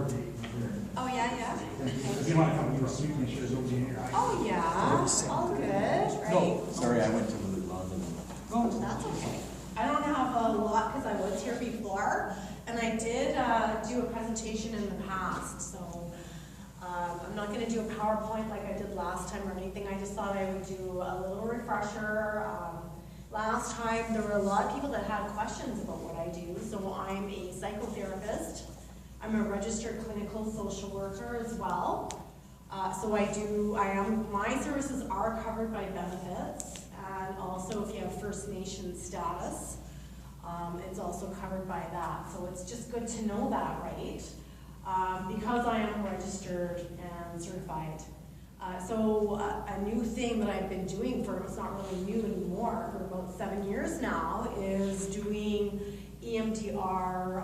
date. Oh, yeah. If you want to come to a suite, make sure there's nobody in your eye. Oh, yeah. All good, right? No. Sorry, I went to London. Oh, That's okay. I don't have a lot because I was here before, and I did do a presentation in the past, so I'm not going to do a PowerPoint like I did last time or anything. I just thought I would do a little refresher. Last time there were a lot of people that had questions about what I do, so I'm a psychotherapist. I'm a registered clinical social worker as well. My services are covered by benefits, and also if you have First Nation status, it's also covered by that. So it's just good to know that, right? Because I am registered and certified. A new thing that I've been doing it's not really new anymore, for about 7 years now, is doing EMDR,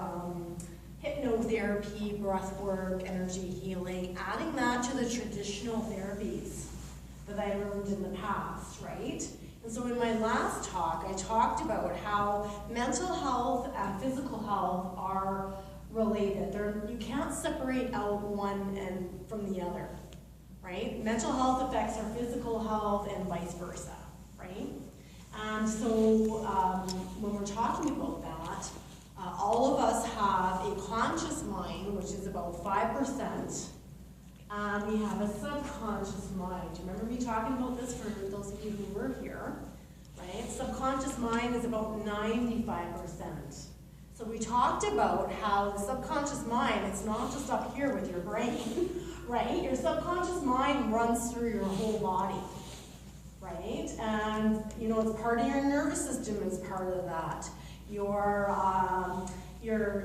hypnotherapy, breathwork, energy healing, adding that to the traditional therapies that I learned in the past, right? And so in my last talk, I talked about how mental health and physical health are related. You can't separate out one from the other, right? Mental health affects our physical health and vice versa, right? And so when we're talking about that, all of us have a conscious mind, which is about 5%, and we have a subconscious mind. Do you remember me talking about this for those of you who were here? Right? Subconscious mind is about 95%. So we talked about how the subconscious mind, it's not just up here with your brain, right? Your subconscious mind runs through your whole body, right? And, it's part of your nervous system is part of that. Your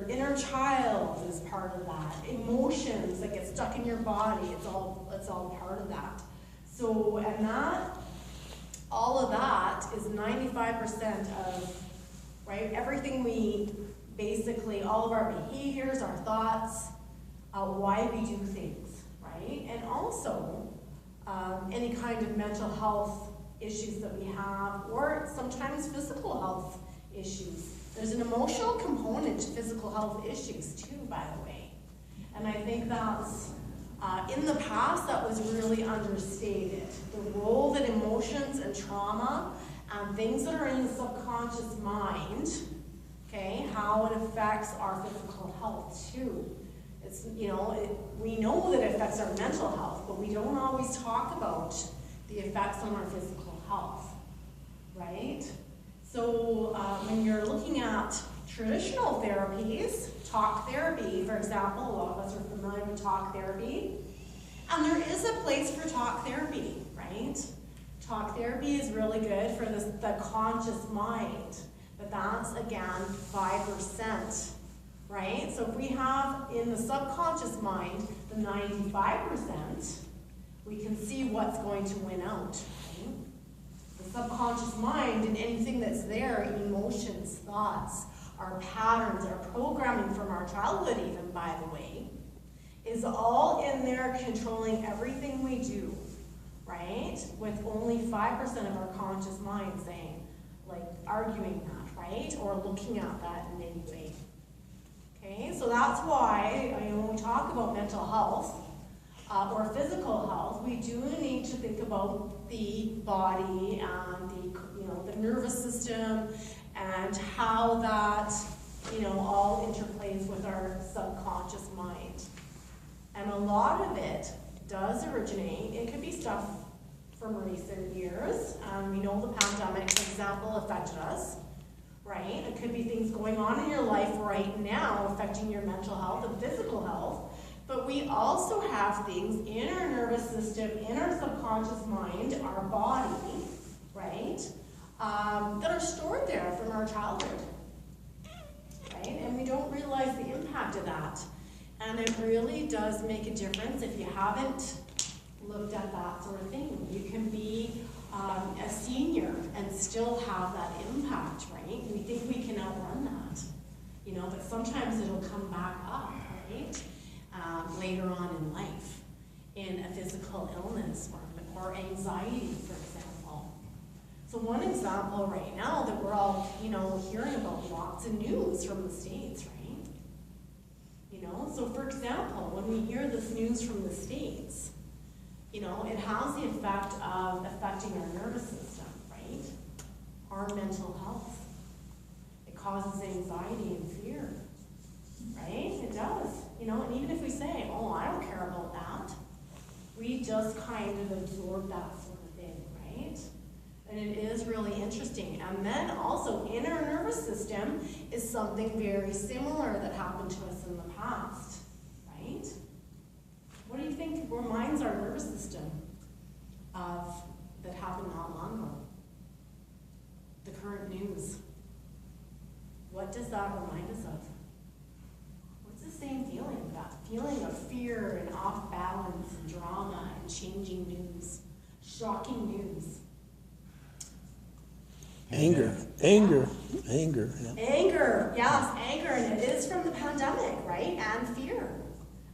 inner child is part of that. Emotions that get stuck in your body, it's all part of that. So, all of that is 95% of, right, everything all of our behaviors, our thoughts, why we do things, right? And also, any kind of mental health issues that we have, or sometimes physical health issues. There's an emotional component to physical health issues too, by the way. And I think that's, in the past, that was really understated. The role that emotions and trauma and things that are in the subconscious mind, okay, how it affects our physical health too. It's, we know that it affects our mental health, but we don't always talk about the effects on our physical health, right? So when you're looking at traditional therapies, talk therapy, for example, a lot of us are familiar with talk therapy, and there is a place for talk therapy, right? Talk therapy is really good for the conscious mind, but that's, again, 5%, right? So if we have in the subconscious mind the 95%, we can see what's going to win out, right? The subconscious mind and anything that's there, emotions, thoughts, our patterns, our programming from our childhood even, by the way, is all in there controlling everything we do, right? With only 5% of our conscious mind saying, arguing that, right? Or looking at that in any way. Okay, so that's why, when we talk about mental health, or physical health, we do need to think about the body and the nervous system and how that, all interplays with our subconscious mind. And a lot of it does originate, it could be stuff from recent years. We know the pandemic, for example, affected us, right? It could be things going on in your life right now affecting your mental health and physical health. But we also have things in our nervous system, in our subconscious mind, our body, right, that are stored there from our childhood, right? And we don't realize the impact of that. And it really does make a difference if you haven't looked at that sort of thing. You can be a senior and still have that impact, right? We think we can outrun that, but sometimes it'll come back up, right? Later on in life, in a physical illness or anxiety, for example. So one example right now that we're all, hearing about lots of news from the States, right? So for example, when we hear this news from the States, you know, it has the effect of affecting our nervous system, right? Our mental health. It causes anxiety and fear, right? It does. You know, and even if we say, oh, I don't care about that, we just kind of absorb that sort of thing, right? And it is really interesting. And then also in our nervous system is something very similar that happened to us in the past, right? What do you think reminds our nervous system of that happened not long ago? The current news. What does that remind us of? What's the same feeling? That feeling of fear and off balance and drama and changing news, shocking news. Anger. Yeah. Anger, yes, anger, and it is from the pandemic, right? And fear.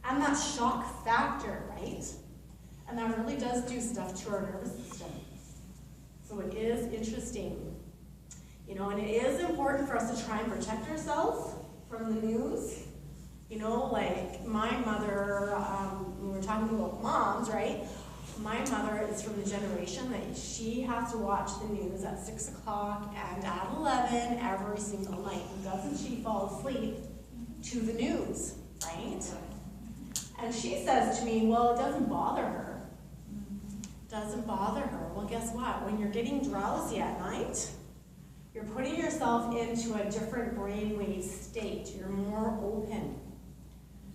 And that shock factor, right? And that really does do stuff to our nervous system. So it is interesting. You know, and it is important for us to try and protect ourselves from the news. You know, like my mother, when we're talking about moms, right? My mother is from the generation that she has to watch the news at 6 o'clock and at 11 every single night. And doesn't she fall asleep to the news, right? And she says to me, well, it doesn't bother her. Doesn't bother her. Well, guess what? When you're getting drowsy at night, you're putting yourself into a different brainwave state. You're more open.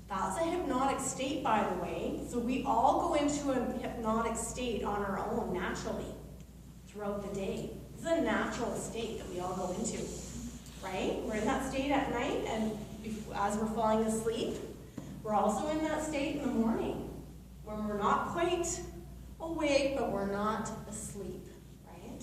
That's a hypnotic state, by the way. So we all go into a hypnotic state on our own, naturally, throughout the day. This is a natural state that we all go into, right? We're in that state at night, and as we're falling asleep, we're also in that state in the morning, when we're not quite awake, but we're not asleep, right?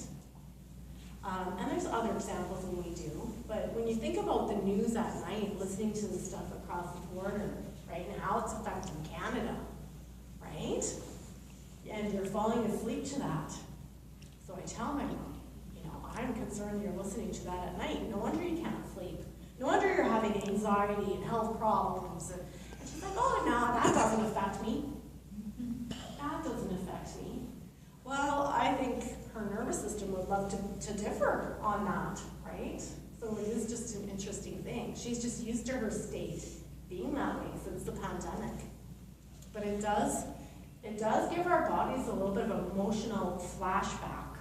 And there's other examples when we do. But when you think about the news at night, listening to the stuff across the border, right, and how it's affecting Canada, right? And you're falling asleep to that. So I tell my mom, you know, I'm concerned you're listening to that at night. No wonder you can't sleep. No wonder you're having anxiety and health problems. And she's like, oh, no, that doesn't affect me. That doesn't affect me. Well, I think her nervous system would love to differ on that, right? So it is just an interesting thing. She's just used to her state being that way since the pandemic. But it does give our bodies a little bit of an emotional flashback,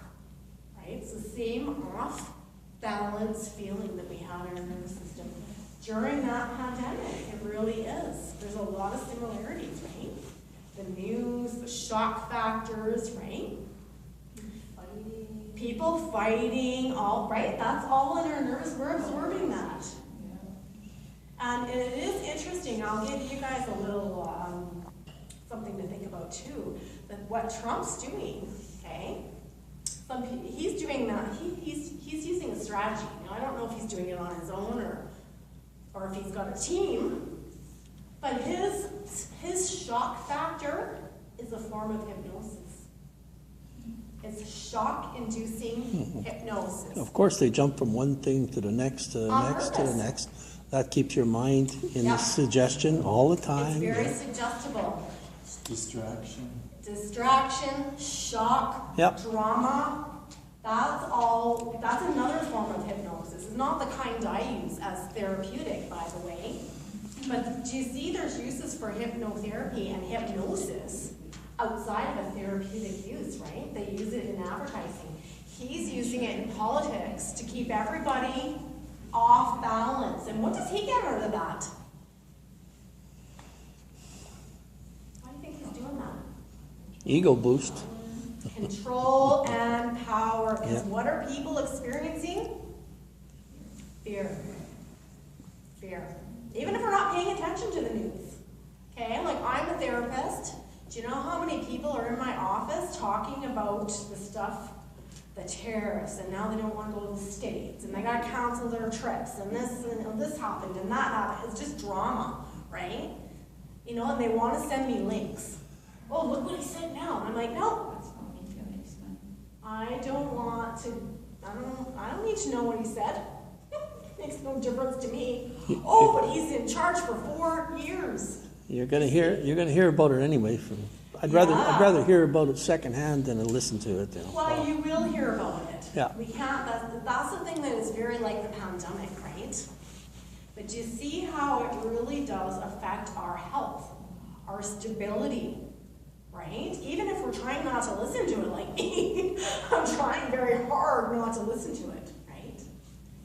right? It's the same off-balance feeling that we had in our nervous system during that pandemic. It really is. There's a lot of similarities, right? The news, the shock factors, right? People fighting, all right? That's all in our nerves. We're absorbing that. And it is interesting. I'll give you guys a little something to think about too. That what Trump's doing, okay? He's doing that. He's using a strategy. Now I don't know if he's doing it on his own or if he's got a team. But his shock factor is a form of hypnosis. It's shock-inducing hypnosis. Of course, they jump from one thing to the next, to the next, to the next. That keeps your mind in the suggestion all the time. It's very suggestible. Distraction, shock, drama. That's another form of hypnosis. It's not the kind I use as therapeutic, by the way. But do you see there's uses for hypnotherapy and hypnosis outside of a therapeutic use, right? They use it in advertising. He's using it in politics to keep everybody off balance. And what does he get out of that? Why do you think he's doing that? Ego boost. Control and power. Because what are people experiencing? Fear. Fear. Even if we're not paying attention to the news. Okay, like I'm a therapist. Do you know how many people are in my office talking about the stuff, the tariffs, and now they don't want to go to the States, and they got to cancel their trips, and this happened, and that happened. It's just drama, right? You know, and they want to send me links. Oh, look what he said now. And I'm like, no. I don't want to, I don't need to know what he said. Makes no difference to me. Oh, but he's in charge for 4 years. You're gonna hear about it anyway. I'd rather hear about it secondhand than to listen to it. You know. Well, you will hear about it. Yeah. We can't, that's the thing that is very like the pandemic, right? But you see how it really does affect our health, our stability, right? Even if we're trying not to listen to it, like me, I'm trying very hard not to listen to it, right?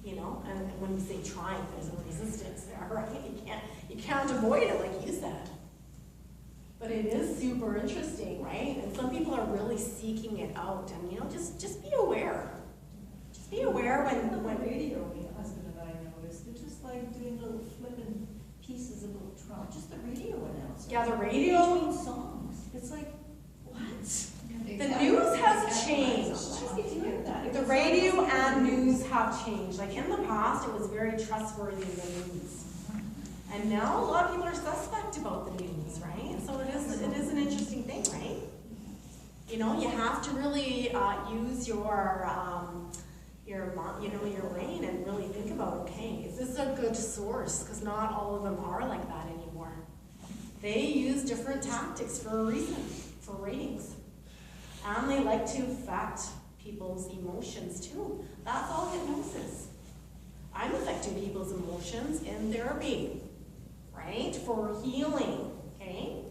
You know, and when you say trying, there's a resistance there, right? You can't avoid it, like you said. But it is super interesting, right? And some people are really seeking it out, and you know, just be aware. Just be aware when the radio, my husband and I noticed, they're just like doing little flipping pieces about Trump, just the radio announcers. Yeah, the radio. Between songs. It's like, what? The news has changed. The radio and news have changed. Like in the past, it was very trustworthy in the news. And now a lot of people are suspect about the news, right? So it is an interesting thing, right? You know, you have to really use your brain and really think about, okay, is this a good source? Because not all of them are like that anymore. They use different tactics for a reason, for ratings. And they like to affect people's emotions too. That's all hypnosis. I'm affecting people's emotions in therapy, right? For healing, okay?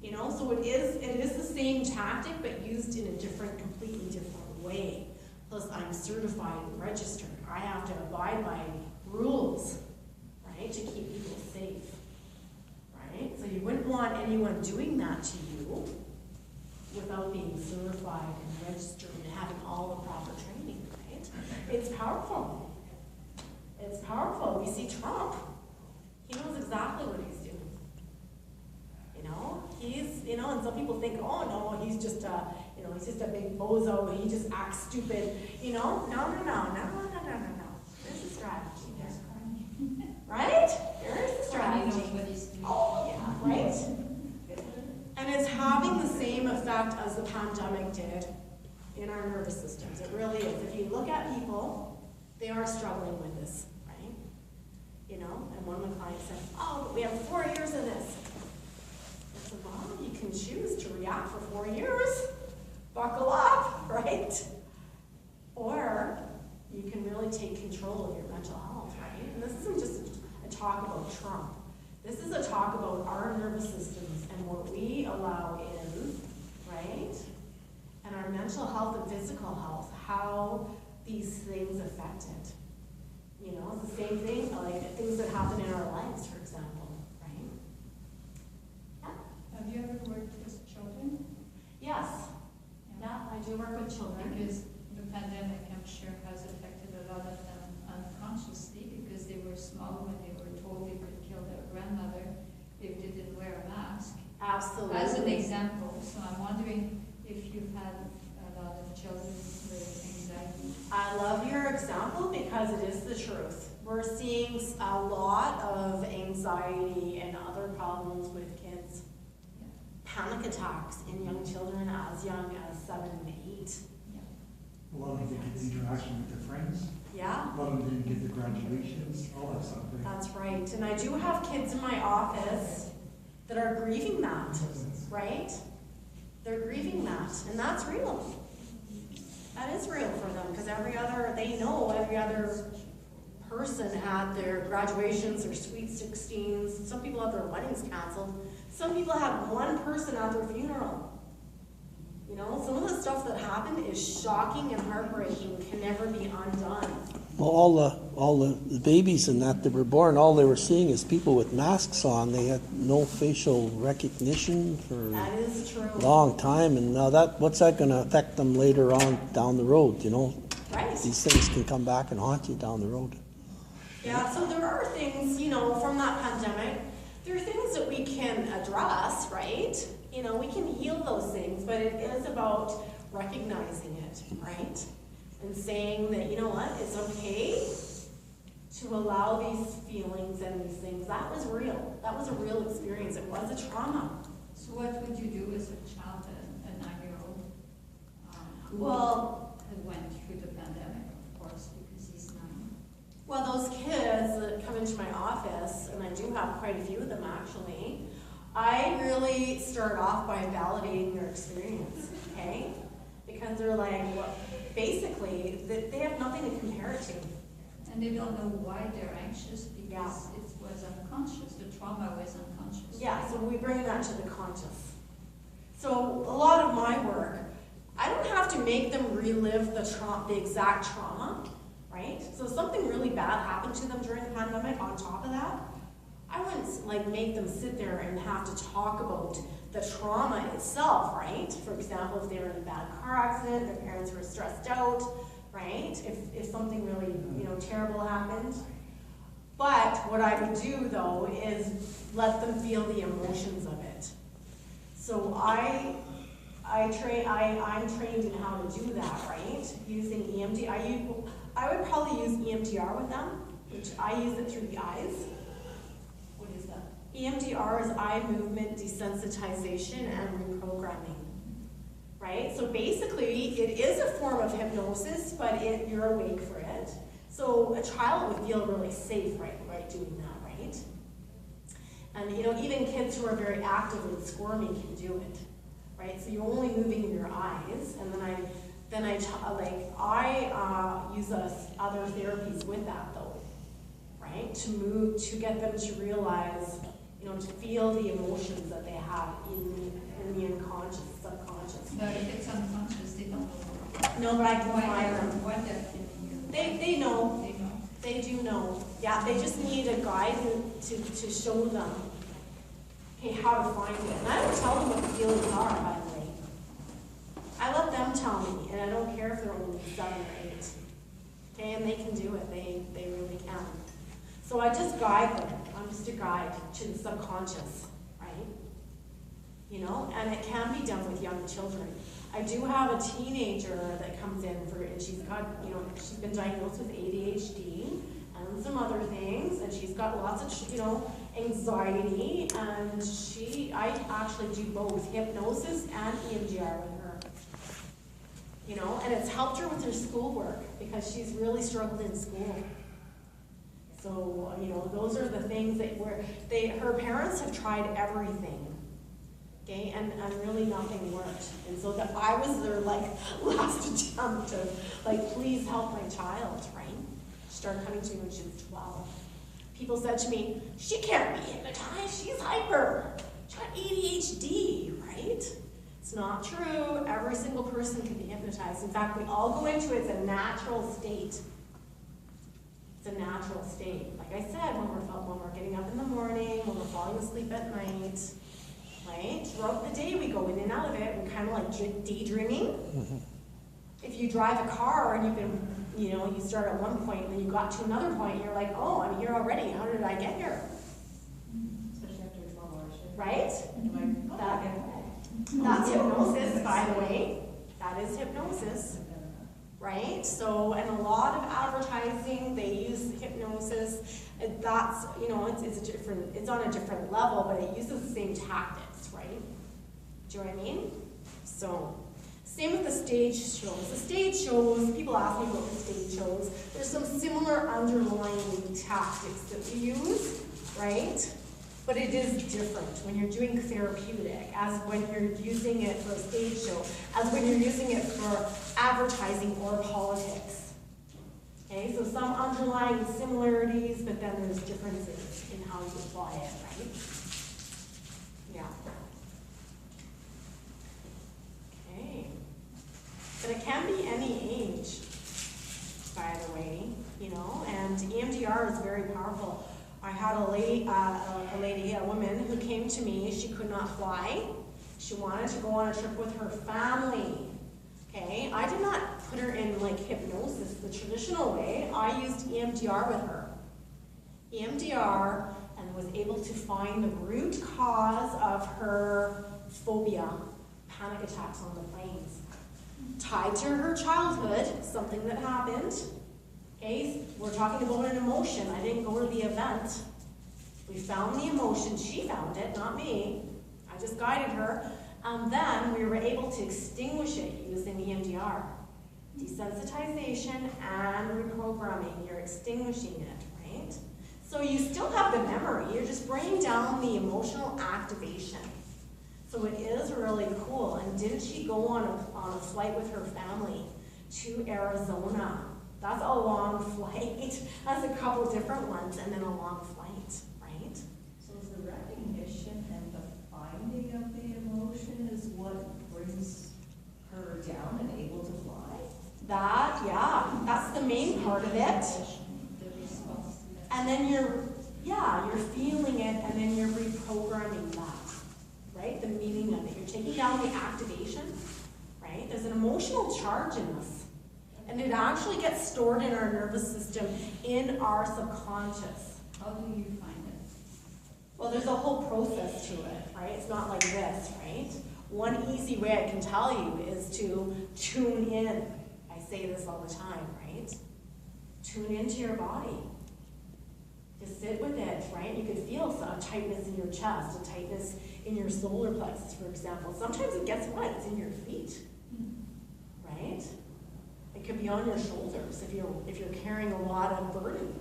You know, so it is the same tactic, but used in a completely different way. Plus, I'm certified and registered. I have to abide by rules, right, to keep people safe, right? So you wouldn't want anyone doing that to you without being certified and registered and having all the proper training, right? It's powerful. It's powerful. We see Trump. He knows exactly what he's doing. You know, and some people think, oh no, he's just a big bozo. He just acts stupid. You know, no. There's a strategy there, right? There is a strategy. Oh yeah, right. And it's having the same effect as the pandemic did in our nervous systems. It really is. If you look at people, they are struggling with this, right? You know, and one of my clients said, oh, but we have 4 years of this. I said, well, you can choose to react for 4 years. Buckle up, right? Or you can really take control of your mental health, right? And this isn't just a talk about Trump. This is a talk about our nervous systems and what we allow in, right? And our mental health and physical health, how these things affect it. You know, it's the same thing, like things that happen in our lives, for example, right? Yeah. Have you ever worked with children? Yes. Yeah, I do work with children. Because the pandemic, I'm sure, has affected a lot of them unconsciously because they were small when they were told they could kill their grandmother if they didn't wear a mask. Absolutely. As an example. So I'm wondering if you've had a lot of children with anxiety. I love your example because it is the truth. We're seeing a lot of anxiety and other problems with kids. Yeah. Panic attacks in young children as young as 7 and 8. Yeah. A lot of them didn't get the interaction with their friends. Yeah, A lot of them didn't get the graduations, all that stuff. Right? that's right. And I do have kids in my office that are grieving that, right? They're grieving that, and that's real. That is real for them because every other person had their graduations or sweet 16s. Some people had their weddings canceled. Some people had one person at their funeral. You know, some of the stuff that happened is shocking and heartbreaking, can never be undone. Well, all the babies and that were born, all they were seeing is people with masks on. They had no facial recognition for That is true. a long time, and now what's that going to affect them later on down the road? You know, Right. these things can come back and haunt you down the road. Yeah, so there are things, you know, from that pandemic, there are things that we can address, right? You know, we can heal those things, but it is about recognizing it, right? And saying that, you know what, it's okay to allow these feelings and these things. That was real. That was a real experience. It was a trauma. So what would you do as a child, a 9-year-old, who went through the pandemic, of course, because he's 9? Well, those kids that come into my office, and I do have quite a few of them actually, I really start off by validating their experience, okay? Because they're like, well, basically, they have nothing to compare it to. And they don't know why they're anxious Yeah. because it was unconscious, the trauma was unconscious. Yeah, so we bring that to the conscious. So a lot of my work, I don't have to make them relive the exact trauma, right? So if something really bad happened to them during the pandemic, on top of that, I wouldn't like make them sit there and have to talk about the trauma itself, right? For example, if they were in a bad car accident, their parents were stressed out, right? If something really, terrible happened. But what I would do though is let them feel the emotions of it. So I'm trained in how to do that, right? Using EMDR. I would probably use EMDR with them, which I use it through the eyes. What is that? EMDR is eye movement desensitization and reprogramming, right? So basically, it is a form of hypnosis, but you're awake for it. So a child would feel really safe, right doing that, right? And even kids who are very actively squirmy can do it, right? So you're only moving your eyes, and then I use other therapies with that though, right? To get them to realize, to feel the emotions that they have in the unconscious, subconscious. But if it's unconscious, they don't know. No, but I can find them. Why they're feeling you. They know. They know. They do know. Yeah, they just need a guide to show them, okay, how to find it. And I don't tell them what the feelings are, by the way. I let them tell me, and I don't care if they're only 7 or 8. Okay, and they can do it. They really can. So I just guide them. I'm just a guide to the subconscious, right? And it can be done with young children. I do have a teenager that comes in and she's got, she's been diagnosed with ADHD and some other things, and she's got lots of, anxiety, and I actually do both hypnosis and EMDR with her. And it's helped her with her schoolwork because she's really struggled in school. So, those are the things that her parents have tried everything. Okay, and really nothing worked. And so that I was their last attempt of please help my child, right? She started coming to me when she was 12. People said to me, she can't be hypnotized, she's hyper. She's got ADHD, right? It's not true. Every single person can be hypnotized. In fact, we all go into it. It's a natural state. It's a natural state. Like I said, when we're getting up in the morning, when we're falling asleep at night, right? Throughout the day, we go in and out of it. We're kind of like daydreaming. Mm-hmm. If you drive a car and you've been, you start at one point and then you got to another point, and you're like, oh, I'm here already. How did I get here? Especially after a 12-hour shift. Right? Like, That's hypnosis, by the way. That is hypnosis. Right? So, and a lot of advertising, they use hypnosis. And that's, it's on a different level, but it uses the same tactics, right? Do you know what I mean? So, same with the stage shows. The stage shows, people ask me about the stage shows. There's some similar underlying tactics that we use, right? But it is different when you're doing therapeutic, as when you're using it for a stage show, as when you're using it for advertising or politics. Okay, so some underlying similarities, but then there's differences in how you apply it, right? Yeah. Okay. But it can be any age, by the way, and EMDR is very powerful. I had a woman who came to me. She could not fly. She wanted to go on a trip with her family. Okay, I did not put her in hypnosis the traditional way. I used EMDR with her. EMDR, and was able to find the root cause of her phobia, panic attacks on the planes. Tied to her childhood, something that happened. Okay, we're talking about an emotion. I didn't go to the event. We found the emotion. She found it, not me. I just guided her. And then we were able to extinguish it using EMDR. Desensitization and reprogramming. You're extinguishing it, right? So you still have the memory, you're just bringing down the emotional activation. So it is really cool. And didn't she go on a flight with her family to Arizona? That's a long flight. That's a couple different ones, and then a long flight, right? So is the recognition and the finding of the emotion is what brings her down and able to fly? That, yeah, that's the main part of it. The response to that. And then you're feeling it, and then you're reprogramming that, right? The meaning of it. You're taking down the activation, right? There's an emotional charge in this. And it actually gets stored in our nervous system, in our subconscious. How do you find it? Well, there's a whole process to it, right? It's not like this, right? One easy way I can tell you is to tune in. I say this all the time, right? Tune into your body. Just sit with it, right? You can feel some tightness in your chest, a tightness in your solar plexus, for example. Sometimes it gets what? It's in your feet, right? It could be on your shoulders if you're carrying a lot of burden.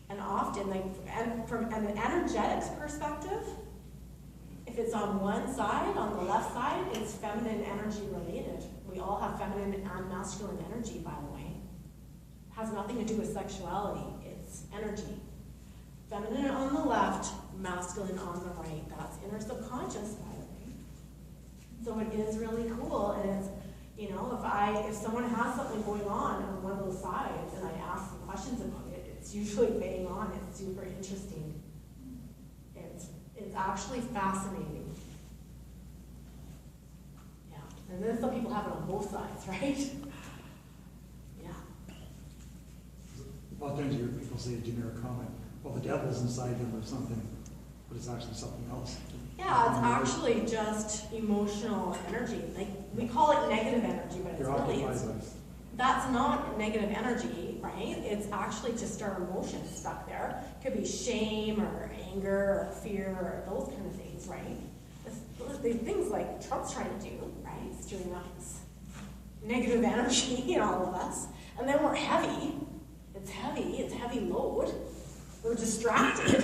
And often, and from an energetics perspective, if it's on one side, on the left side, it's feminine energy related. We all have feminine and masculine energy, by the way. It has nothing to do with sexuality. It's energy. Feminine on the left, masculine on the right. That's inner subconscious, by the way. So it is really cool, and it's, you know, if someone has something going on one of those sides, and I ask some questions about it, it's usually bang on. It's super interesting. It's actually fascinating. Yeah, and then some people have it on both sides, right? Yeah. A lot of times you hear people say a generic comment, well, the devil's inside them or something, but it's actually something else. Yeah, it's actually just emotional energy. Like, we call it negative energy, but it's You're really, occupied by it. that's not negative energy, right? It's actually just our emotions stuck there. It could be shame or anger or fear or those kind of things, right? The things like Trump's trying to do, right? Stirring up this negative energy in all of us. And then we're heavy. It's heavy load. We're distracted.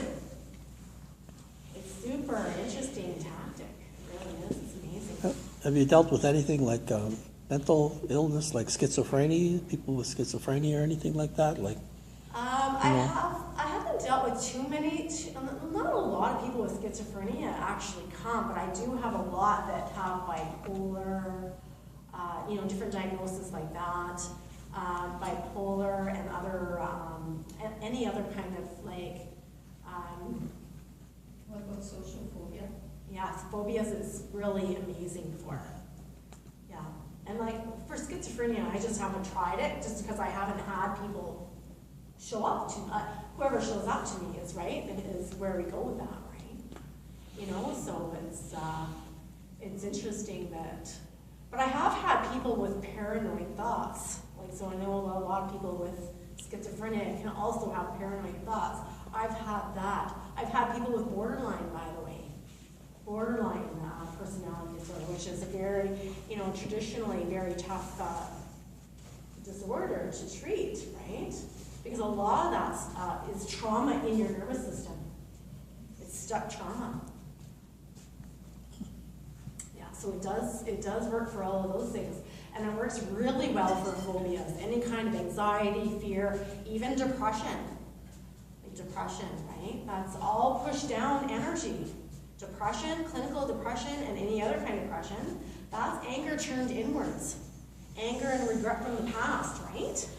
It's super interesting tactic. It really is. It's amazing. Have you dealt with anything like mental illness, like schizophrenia, people with schizophrenia or anything like that? Like, I haven't dealt with not a lot of people with schizophrenia actually come, but I do have a lot that have bipolar, different diagnoses like that, bipolar and other, any other kind of like, What about social phobia? yeah, phobias is really amazing for. Yeah, and like for schizophrenia, I just haven't tried it just because I haven't had people show up to whoever shows up to me is right, is where we go with that, right? You know, so it's interesting that, but I have had people with paranoid thoughts. Like, so I know a lot of people with schizophrenia can also have paranoid thoughts. I've had that. I've had people with borderline, by the way. Borderline personality disorder, which is a very, traditionally very tough disorder to treat, right? Because a lot of that is trauma in your nervous system. It's stuck trauma. Yeah, so it does work for all of those things. And it works really well for phobias, any kind of anxiety, fear, even depression. Like depression, right? That's all pushed down energy. Depression, clinical depression, and any other kind of depression, that's anger turned inwards. Anger and regret from the past, right?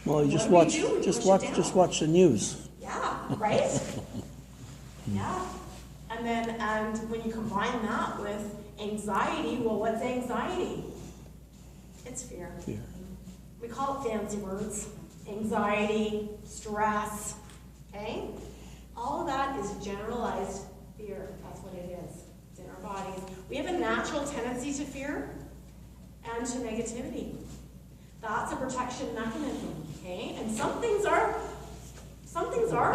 well, you just What do watch, we do? just watch the news. Yeah, right? Yeah. And when you combine that with anxiety, well, what's anxiety? It's fear. Fear. We call it fancy words. Anxiety, stress, okay? All of that is generalized fear. That's what it is. It's in our bodies. We have a natural tendency to fear and to negativity. That's a protection mechanism, okay? And some things are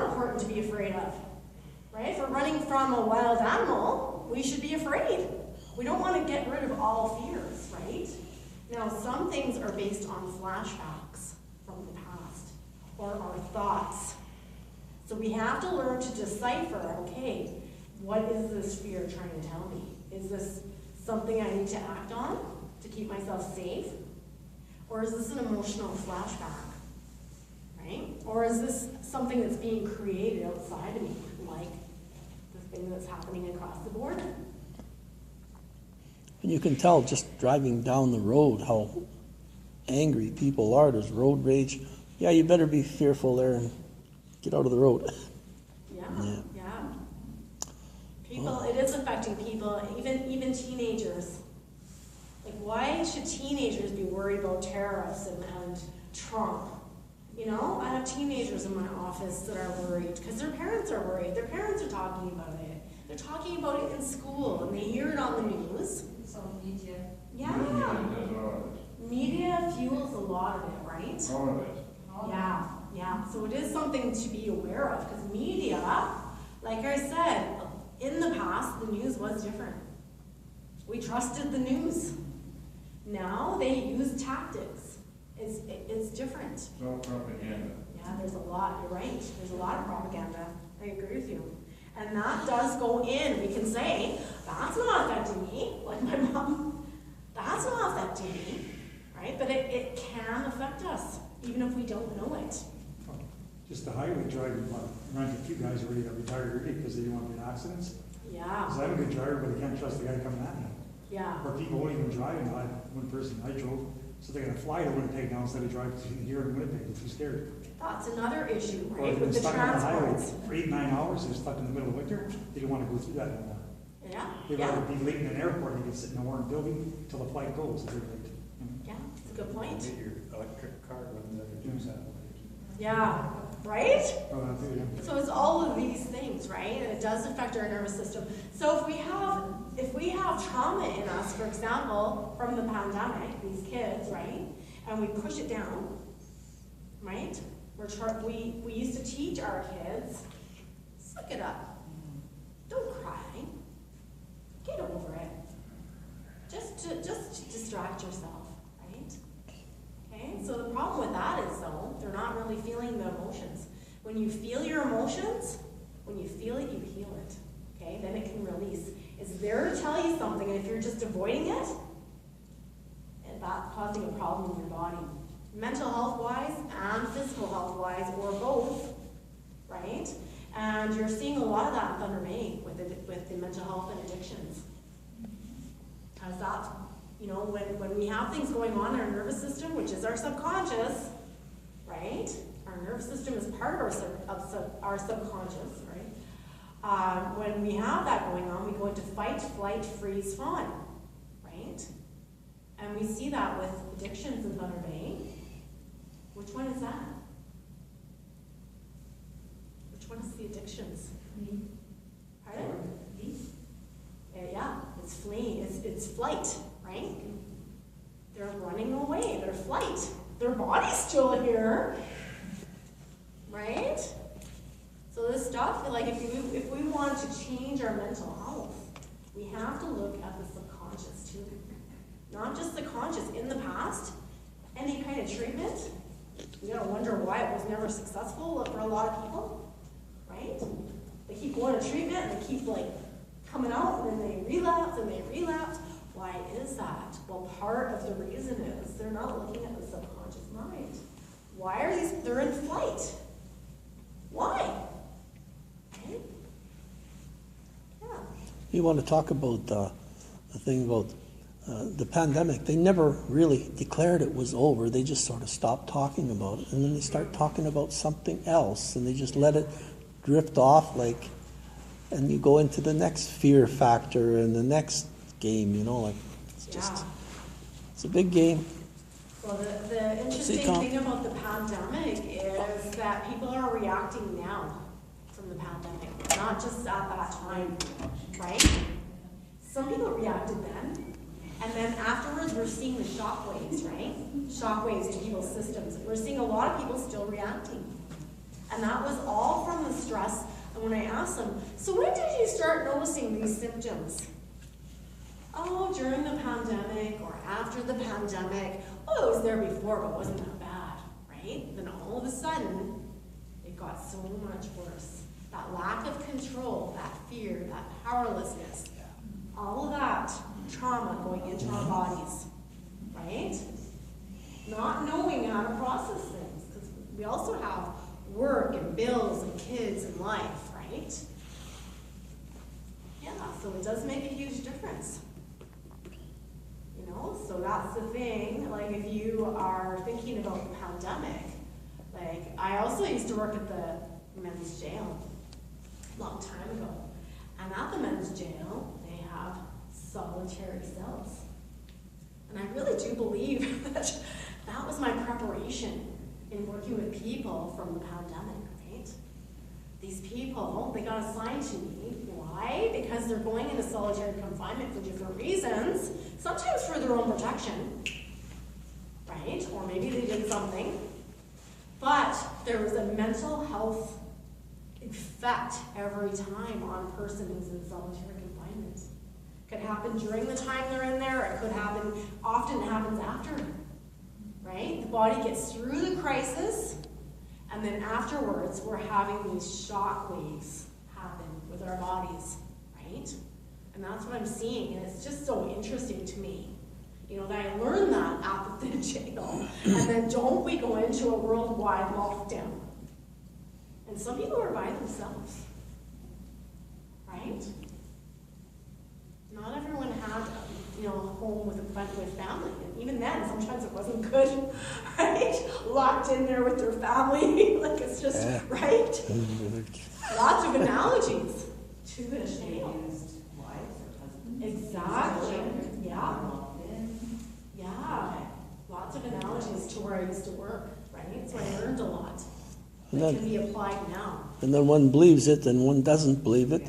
important to be afraid of, right? If we're running from a wild animal, we should be afraid. We don't want to get rid of all fears, right? Now, some things are based on flashbacks from the past, or our thoughts. So we have to learn to decipher, okay, what is this fear trying to tell me? Is this something I need to act on to keep myself safe? Or is this an emotional flashback, right? Or is this something that's being created outside of me, like the thing that's happening across the border? And you can tell just driving down the road how angry people are. There's road rage. Yeah, you better be fearful there and get out of the road. Yeah, Yeah. yeah. People, it is affecting people, even teenagers. Like, why should teenagers be worried about terrorists and Trump? You know, I have teenagers in my office that are worried because their parents are worried. Their parents are talking about it. They're talking about it in school and they hear it on the news. It's all media. Yeah. Media fuels a lot of it, right? All of it. Yeah, yeah. So it is something to be aware of because media, like I said, in the past, the news was different. We trusted the news. Now they use tactics. It's different. It's all propaganda. Yeah, there's a lot. You're right. There's a lot of propaganda. I agree with you. And that does go in. We can say, that's not affecting me, like my mom. That's not affecting me, right? But it can affect us, even if we don't know it. Just the highway driving, I ran into a few guys already that retired early because they didn't want to get in accidents. Yeah, Because I'm a good driver, but I can't trust the guy coming at me. yeah. Or people won't even drive. I had one person I drove, so they're gonna fly to Winnipeg now instead of drive to here in Winnipeg. They're too scared. That's another issue, Or right, they've been with the stuck on the highway transports. for 8-9 hours. They're stuck in the middle of winter. They don't want to go through that anymore. Yeah, They'd yeah, rather be late in an airport than get sit in a warm building till the flight goes. If they're late. yeah, it's a good point. Get your electric car runs out of juice out. Yeah, right? Oh, that's it, yeah. So it's all of these things, right? And it does affect our nervous system. So if we have trauma in us, for example, from the pandemic, these kids, right? And we push it down, right? We used to teach our kids, suck it up. Don't cry. Get over it. Just distract yourself, right? Okay, so the problem with that is, though, they're not really feeling the emotions. When you feel your emotions, when you feel it, you heal it. Okay, then it can release. It's there to tell you something, and if you're just avoiding it, and that's causing a problem in your body. Mental health-wise and physical health-wise, or both, right? And you're seeing a lot of that in Thunder Bay with the mental health and addictions. Because that, you know, when we have things going on in our nervous system, which is our subconscious, right? Our nervous system is part of our subconscious, right? When we have that going on, we go into fight, flight, freeze, fawn, right? And we see that with addictions in Thunder Bay. Which one is that? Which one is the addictions? Pardon? Yeah, it's fleeing, it's flight, right? They're running away, they're flight. Their body's still here, right? So this stuff, like if we want to change our mental health, we have to look at the subconscious too. Not just the conscious. In the past, any kind of treatment, you're gonna wonder why it was never successful for a lot of people, right? They keep going to treatment and they keep like coming out and then they relapse and they relapse. Why is that? Well, part of the reason is they're not looking at the subconscious mind. Why are they're in flight? Why? Okay. Yeah. You want to talk about the thing about the pandemic. They never really declared it was over. They just sort of stopped talking about it. And then they start talking about something else. And they just let it drift off like, and you go into the next fear factor and the next game, you know, like, it's just, it's a big game. Well, the interesting thing about the pandemic is that people are reacting now from the pandemic, not just at that time, right? Some people reacted then, and then afterwards we're seeing the shock waves, right? Shock waves in people's systems. We're seeing a lot of people still reacting. And that was all from the stress. And when I asked them, so when did you start noticing these symptoms? Oh, during the pandemic or after the pandemic. Oh, it was there before, but wasn't that bad, right? No. all of a sudden, it got so much worse. That lack of control, that fear, that powerlessness, all of that trauma going into our bodies, right? Not knowing how to process things, because we also have work and bills and kids and life, right? Yeah, so it does make a huge difference. You know, so that's the thing, like if you are thinking about the pandemic, like I also used to work at the men's jail a long time ago. And at the men's jail, they have solitary cells. And I really do believe that that was my preparation in working with people from the pandemic, right? These people, they got assigned to me. Why? Because they're going into solitary confinement for different reasons, sometimes for their own protection, right? Or maybe they did something. But there was a mental health effect every time on a person who's in solitary confinement. Could happen during the time they're in there, it could happen, often happens after, right? The body gets through the crisis, and then afterwards, we're having these shock waves happen with our bodies, right? And that's what I'm seeing, and it's just so interesting to me. You know, that I learned that at the jail, and then don't we go into a worldwide lockdown? And some people are by themselves, right? Not everyone had, you know, a home with family. And even then, sometimes it wasn't good, right? Locked in there with their family. Like, it's just, right? Lots of analogies to the jail. Used wives or husbands. Exactly. Yeah. Locked in. Yeah. Lots of analogies to where I used to work, right? So I learned a lot. And That then- can be applied now. And then one believes it, and one doesn't believe it.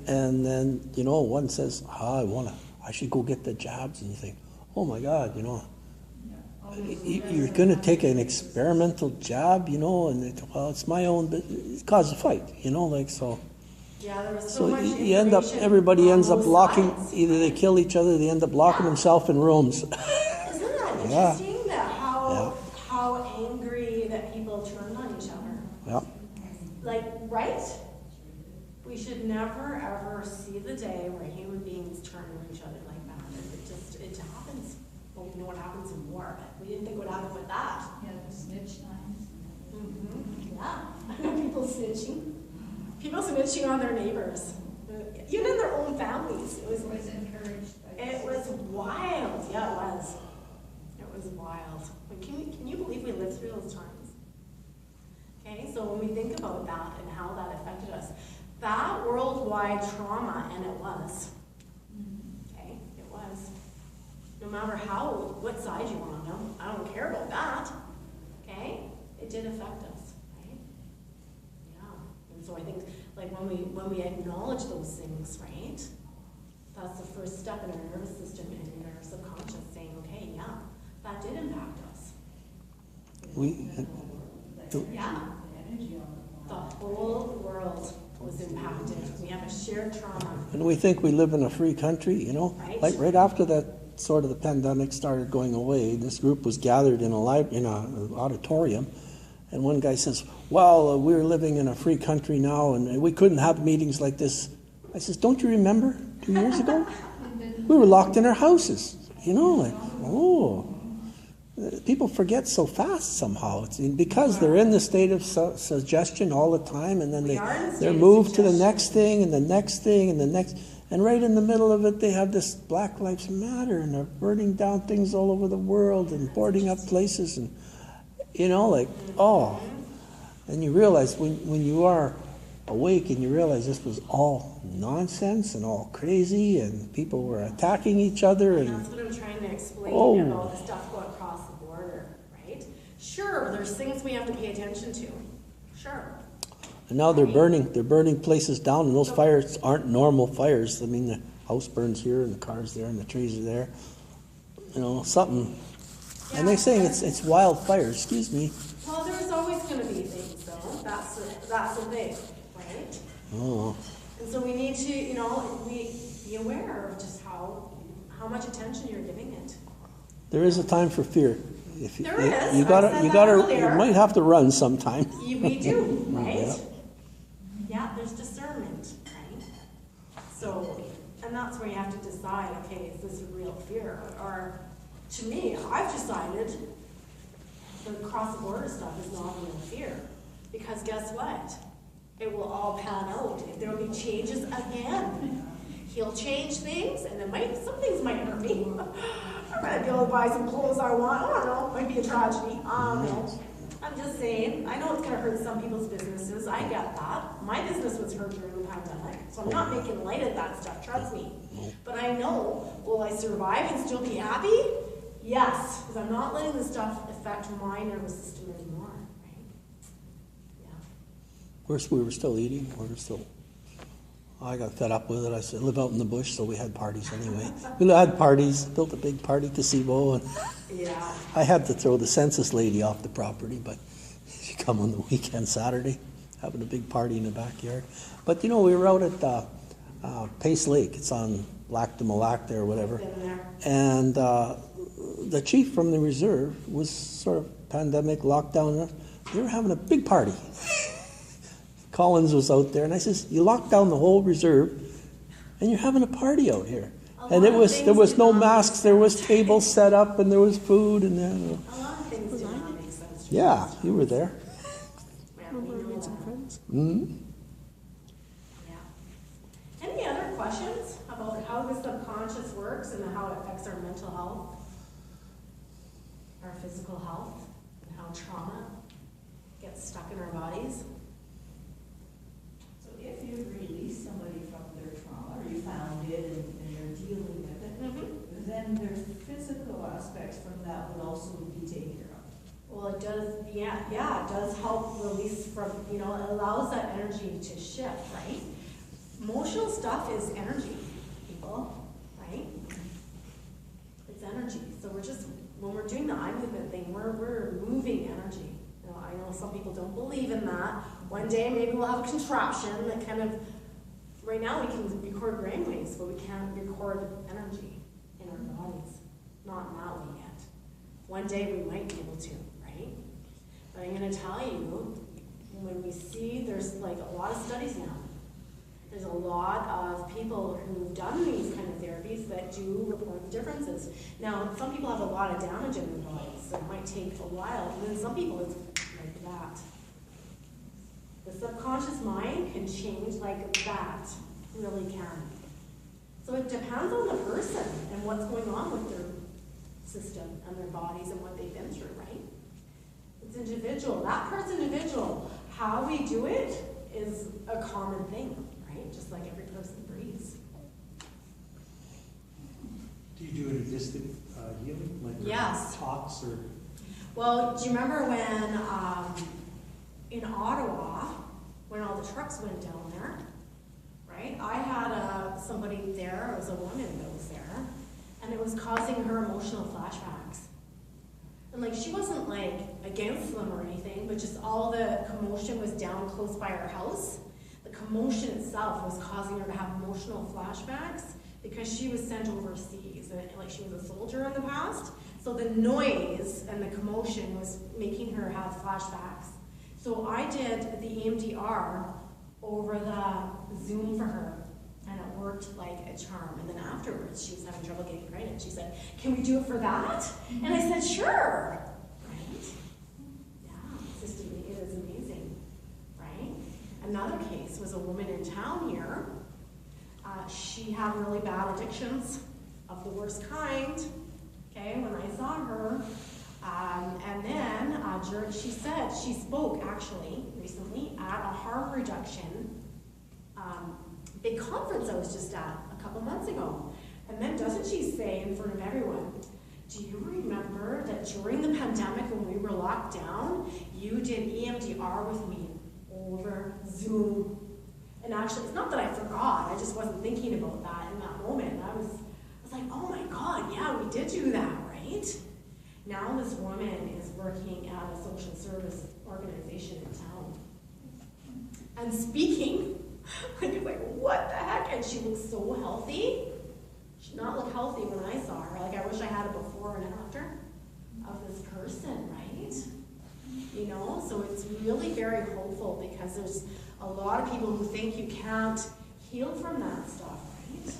And then, you know, one says, I should go get the jabs. And you think, oh my God, you know, you're going to take an experimental jab, you know, and it's my own, but it caused a fight, you know, like so. Yeah, there was So so much you end up, information everybody on ends up both locking, sides. either they kill each other, they end up locking themselves in rooms. Isn't that Yeah. interesting that how angry that people turned on each other? Yeah. Like, right? We should never ever see the day where human beings turn on each other like that. It happens. Well, we know what happens in war, but we didn't think it would happen with that. Yeah, the snitch lines. Yeah, I know people snitching. People snitching on their neighbors. Even in their own families. It was encouraged. It was wild. Yeah, it was. It was wild. But can you believe we lived through those times? Okay, so when we think about that and how that affected us, that worldwide trauma, and it was. Okay, it was. No matter what side you want on, I don't care about that. Okay, it did affect us, right? Yeah, and so I think like when we acknowledge those things, right? That's the first step in our nervous system and in our subconscious saying, okay, yeah, that did impact us. Yeah. The whole world was impacted. We have a shared trauma. And we think we live in a free country, you know? Right. Like right after that sort of the pandemic started going away, this group was gathered in an auditorium, and one guy says, well, we're living in a free country now, and we couldn't have meetings like this. I says, don't you remember 2 years ago? We were locked in our houses, you know, like, oh. People forget so fast somehow. It's because they're in the state of suggestion all the time, and then they're moved to the next thing and the next thing and the next. And right in the middle of it, they have this Black Lives Matter, and they're burning down things all over the world and boarding up places, and you know, like, oh. And you realize when you are awake and you realize this was all nonsense and all crazy, and people were attacking each other, and that's what I'm trying to explain Oh. about the stuff going across the border, right? Sure, there's things we have to pay attention to. Sure. And now they're burning places down, and those fires aren't normal fires. I mean, the house burns here, and the car's there, and the trees are there. You know, something. And they're saying it's wildfire. Excuse me. Well, there's always going to be things, though. That's the thing, right? Oh, And so we need to, you know, be aware of just how much attention you're giving it. there is a time for fear. If There is. you I gotta, said you that gotta, earlier. you might have to run sometime. We do, right? Yeah. Yeah, there's discernment, right? So, and that's where you have to decide, okay, is this a real fear? Or, to me, I've decided the cross-the-border stuff is not a real fear. Because guess what? It will all pan out. If there will be changes again. He'll change things, and some things might hurt me. I'm gonna be able to buy some clothes I want. I don't know, might be a tragedy. No. I'm just saying, I know it's gonna hurt some people's businesses. I get that. My business was hurt during the pandemic, so I'm not making light of that stuff, trust me. But I know, will I survive and still be happy? Yes, because I'm not letting this stuff affect my nervous system anymore, right? Yeah. Of course, we were still eating. I got fed up with it. I said, live out in the bush, so we had parties anyway. We had parties, built a big party gazebo, and Yeah. I had to throw the census lady off the property, but she come on the weekend, Saturday, having a big party in the backyard. But, we were out at Pace Lake. It's on Lac de Molac there or whatever. Been there. And the chief from the reserve was sort of pandemic lockdown. They were having a big party. Collins was out there, and I says, you locked down the whole reserve, and you're having a party out here. And there was no masks, there was tables set up, and there was food, and then, A lot of things do not make sense to me. yeah, you were there. Yeah, we know that. Mm-hmm. Yeah. Any other questions about how the subconscious works and how it affects our mental health, our physical health, and how trauma gets stuck in our bodies? So if you release somebody from their trauma, or you found it and they're dealing with it, then their physical aspects from that would also be taken care of. Well, it does, yeah, it does help release from, it allows that energy to shift, right? Emotional stuff is energy, people, right? It's energy. So when we're doing the eye movement thing, we're moving energy. I know some people don't believe in that. One day maybe we'll have a contraption that kind of, right now we can record brainwaves, but we can't record energy in our bodies. Not in that way yet. One day we might be able to, right? But I'm going to tell you, when we see, there's like a lot of studies now. There's a lot of people who've done these kind of therapies that do report the differences. Now, some people have a lot of damage in their bodies, so it might take a while. And then some people, it's like that. The subconscious mind can change like that, really can. So it depends on the person and what's going on with their system and their bodies and what they've been through, right? It's individual. That part's individual. How we do it is a common thing, right? Just like every person breathes. Do you do any distant healing? Like Yes. talks or? Well, do you remember when in Ottawa, when all the trucks went down there, right? I had somebody there, it was a woman that was there, and it was causing her emotional flashbacks. And like, she wasn't like against them or anything, but just all the commotion was down close by her house. The commotion itself was causing her to have emotional flashbacks because she was sent overseas, and like she was a soldier in the past. So the noise and the commotion was making her have flashbacks. So I did the EMDR over the Zoom for her, and it worked like a charm. And then afterwards, she was having trouble getting pregnant. She said, "Can we do it for that?" And I said, "Sure." Right? Yeah, it's just, it is amazing, right? Another case was a woman in town here. She had really bad addictions of the worst kind. Okay, when I saw her, and then she said, she spoke actually recently at a harm reduction big conference I was just at a couple months ago. And then doesn't she say in front of everyone, "Do you remember that during the pandemic when we were locked down, you did EMDR with me over Zoom?" And actually, it's not that I forgot, I just wasn't thinking about that in that moment. I was like, oh my God, yeah, we did do that, right? Now this woman is working at a social service organization in town. And speaking, like, what the heck? And she looks so healthy. She did not look healthy when I saw her. Like, I wish I had a before and after. of this person, right? You know, so it's really very hopeful because there's a lot of people who think you can't heal from that stuff, right?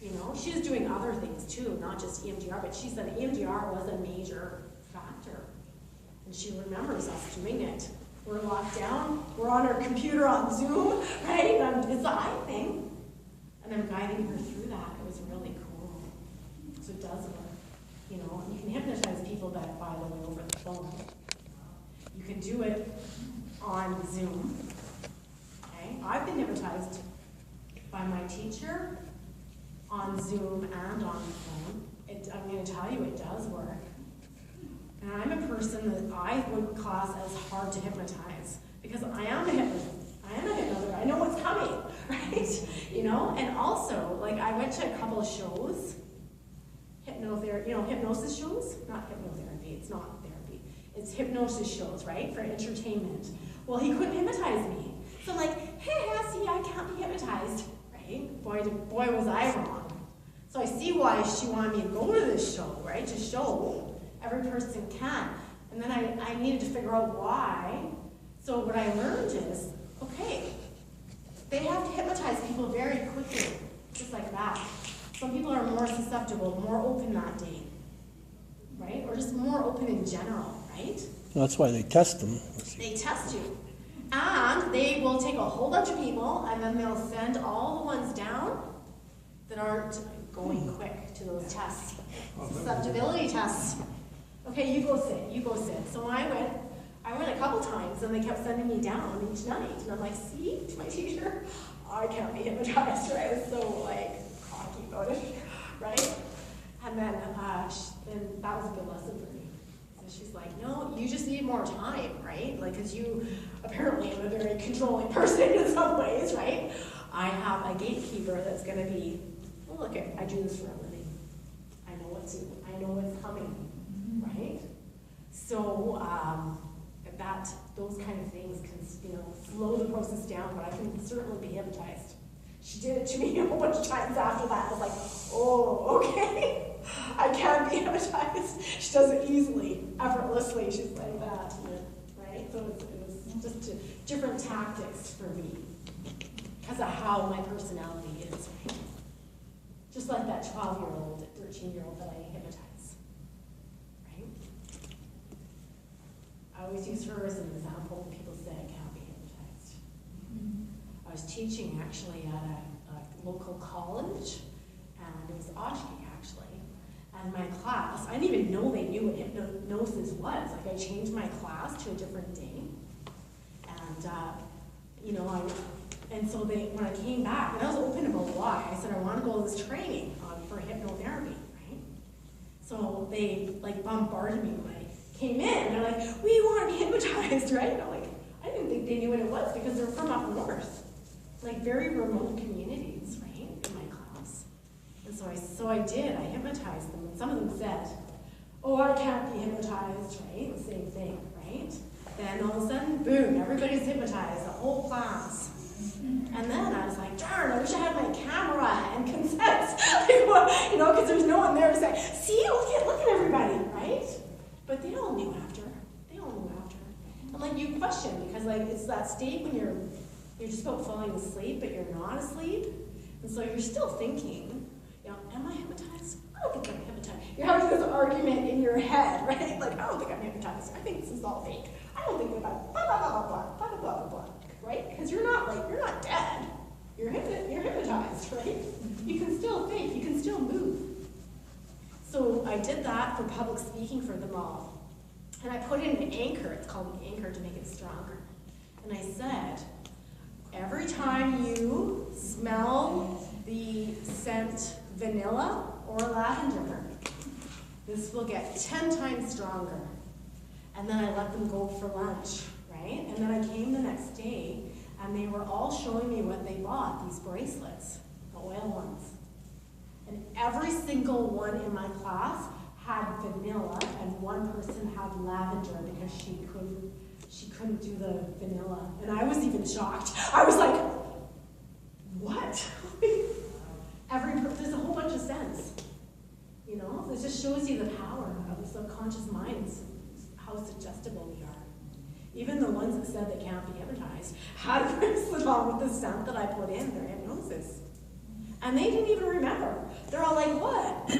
You know, she was doing other things too, not just EMDR, but she said EMDR was a major factor. And she remembers us doing it. We're locked down, we're on our computer on Zoom, right? It's the eye thing. And I'm guiding her through that. It was really cool. So it does work. You know, you can hypnotize people that, by the way, over the phone. You can do it on Zoom. Okay? I've been hypnotized by my teacher on Zoom and on the phone. I'm going to tell you, it does work. And I'm a person that I would class as hard to hypnotize because I am a hypnotherapist. I know what's coming, right? You know, and also, like, I went to a couple of shows, hypnosis shows, not hypnotherapy. It's not therapy. It's hypnosis shows, right, for entertainment. Well, he couldn't hypnotize me, so I'm like, hey, Hassie, I can't be hypnotized, right? Boy, was I wrong. So I see why she wanted me to go to this show, right, to show. Every person can. And then I needed to figure out why. So what I learned is, okay, they have to hypnotize people very quickly, just like that. Some people are more susceptible, more open that day, right? Or just more open in general, right? That's why they test them. They test you. And they will take a whole bunch of people, and then they'll send all the ones down that aren't going quick to those tests. Susceptibility tests. Okay, you go sit. So I went a couple times, and they kept sending me down each night. And I'm like, see, to my teacher, I can't be hypnotized, right? I was so, like, cocky about it, right? And then, then that was a good lesson for me. So she's like, no, you just need more time, right? Like, because you apparently am a very controlling person in some ways, right? I have a gatekeeper that's going to be, well, look, I do this for a living. I know what's coming. Right? So those kind of things can, slow the process down, but I can certainly be hypnotized. She did it to me a whole bunch of times after that. I was like, oh, okay, I can be hypnotized. She does it easily, effortlessly. She's like that, right? So it was just different tactics for me because of how my personality is, right? Just like that 12-year-old, 13-year-old that I hypnotized. I always use her as an example when people say I can't be hypnotized. I was teaching actually at a local college, and it was Oshkie actually. And my class, I didn't even know they knew what hypnosis was. Like I changed my class to a different day. And, and so when I came back, and I was open about why, I said I want to go to this training for hypnotherapy, right? So they like bombarded me when I came in, and they're like, we want to be hypnotized, right? And I'm like, I didn't think they knew what it was because they're from up north, like very remote communities, right, in my class. And so I did, I hypnotized them, and some of them said, oh, I can't be hypnotized, right? The same thing, right? Then all of a sudden, boom, everybody's hypnotized, the whole class. And then I was like, darn, I wish I had my camera and consent, because there's no one there to say, see, look at everybody, right? But they all knew after. And like you question, because like it's that state when you're just about falling asleep, but you're not asleep. And so you're still thinking, am I hypnotized? I don't think I'm hypnotized. You're having this argument in your head, right? Like, I don't think I'm hypnotized. I think this is all fake. I don't think about blah, blah, blah, blah, blah, blah, blah, blah, right? Because you're not dead. You're hypnotized, right? You can still think, you can still move. So I did that for public speaking for them all. And I put in an anchor, it's called an anchor to make it stronger. And I said, every time you smell the scent vanilla or lavender, this will get 10 times stronger. And then I let them go for lunch, right? And then I came the next day, and they were all showing me what they bought, these bracelets, the oil ones. And every single one in my class had vanilla, and one person had lavender because she couldn't do the vanilla. And I was even shocked. I was like, what? There's a whole bunch of scents. It just shows you the power of this. subconscious minds, how suggestible we are. Even the ones that said they can't be hypnotized had to rinse them off with the scent that I put in their hypnosis. And they didn't even remember. They're all like, what?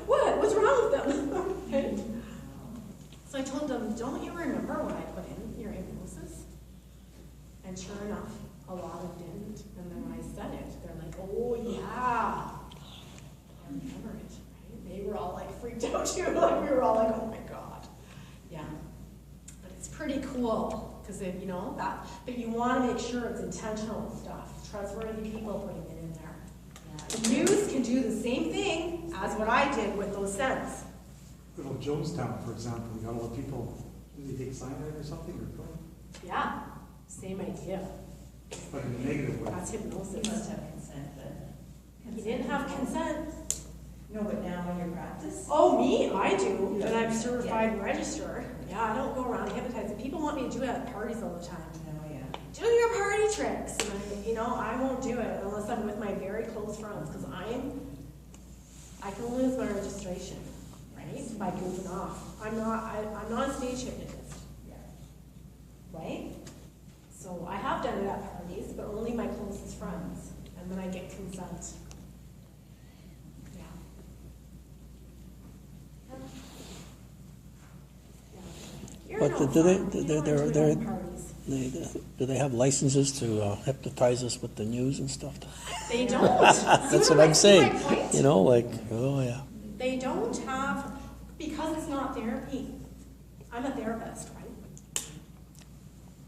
What? What's wrong with them? Right? So I told them, don't you remember what I put in your hypnosis? And sure enough, a lot of them didn't. And then when I said it, they're like, oh yeah, I remember it. Right? They were all like freaked out too. Like we were all like, oh my God. Yeah. But it's pretty cool because you know that. But you want to make sure it's intentional stuff. Trustworthy people putting it in there. The news can do the same thing as what I did with those scents. Little Jonestown, for example, you got all the people, do they take cyanide or something, or what? Yeah, same idea. But in a negative way. That's You hypnosis. must have consent then. You didn't have consent. No, but now in your practice? Oh, me? I do. And I'm certified and registered. Yeah, I don't go around hypnotizing. People want me to do it at parties all the time. No, yeah. Do your party tricks. And I won't do it unless I'm with my very close friends because I can lose my registration, right? By goofing off. I'm not a stage hypnotist, Yeah. right? So I have done it at parties, but only my closest friends. And then I get consent. Yeah. You're But no do fun. they- You do don't they're- do it they're- at parties. Do they have licenses to hypnotize us with the news and stuff? They don't. That's what I'm saying. You know, like, oh yeah. They don't have, because it's not therapy. I'm a therapist, right?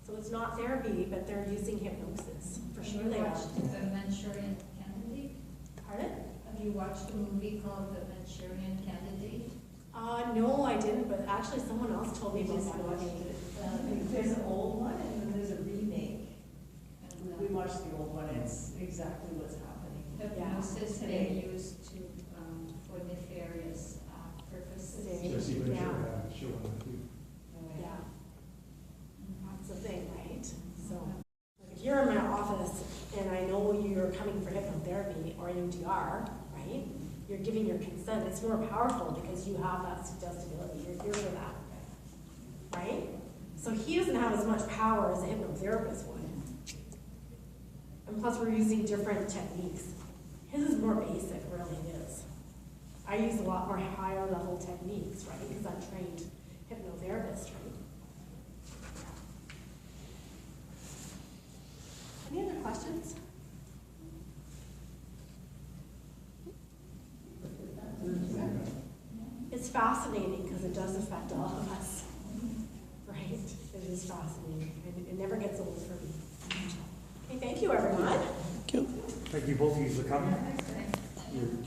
So it's not therapy, but they're using hypnosis. For Have sure you they are. watched The Manchurian Candidate? Pardon? Have you watched a movie called The Manchurian Candidate? No, I didn't, but actually someone else told me We about just that. watched it. There's an old one and then there's a remake. And, We watched the old one, it's exactly what's happening. Hypnosis Today. being used for nefarious purposes. Today. Jesse Ventura Yeah. had a show on that too. Yeah, that's the thing, right? So, like, if you're in my office and I know you're coming for hypnotherapy or UDR, right? You're giving your consent. It's more powerful because you have that suggestibility. You're here for that, right? So he doesn't have as much power as a hypnotherapist would. And plus, we're using different techniques. His is more basic, really is. I use a lot more higher level techniques, right? Because I'm trained hypnotherapist, right? Any other questions? It's fascinating because it does affect all of us, right? It is fascinating. It never gets old for me. Okay, thank you, everyone. Thank you. Thank you both of you for coming. You're